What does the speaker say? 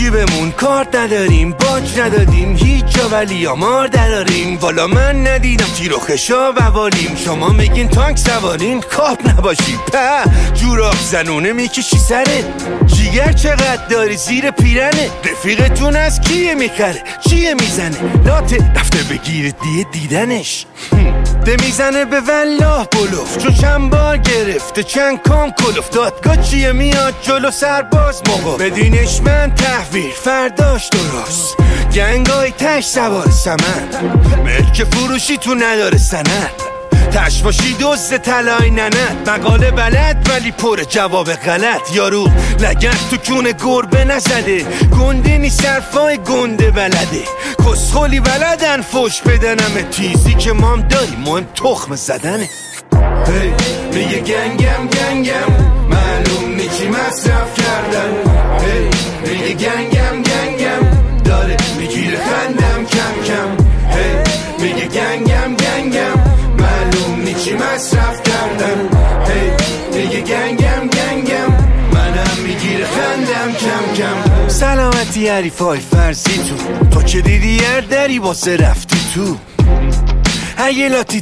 جیبمون کارت نداریم، باج ندادیم هیچ جا، ولی آمار دراریم. والا من ندیدم تیر و خشاب والیم، شما میگین تانک سوارین کاپ نباشی. جوراب زنونه میکشی سره، جیگر چقدر داری زیر پیرنه. رفیقتون از کیه میخره چیه میزنه، لاته رفته بگیره دیدنش. ده میزنه به والله بلوف، چون چند بار گرفته چند کام کلوف. دادگاه چیه میاد جلو سرباز موقع بدینش من تحویل فرداش درست. گنگای تش سوار سمن، ملک فروشی تو نداره سند. تش باشی دزد طلای ننت، مقاله بلد ولی پر جواب غلط. یارو لگت تو کونه گربه نزده، گنده نیست حرفای گنده بلده. کسخولی بلدن فوش بدنم، تیزی که مام داری مهم تخم زدنه. میگه گنگم معلوم نیچی مصرف کردن. میگه گنگم داره میگیره خندم کم کم. میگه گنگم معلوم نیچی مصرف کردن. میگه گنگم منم میگیره خندم کم کم. سلامتی حریفای فرضی تو که دیدی یه دری واسه رفتی تو. اگه لاتی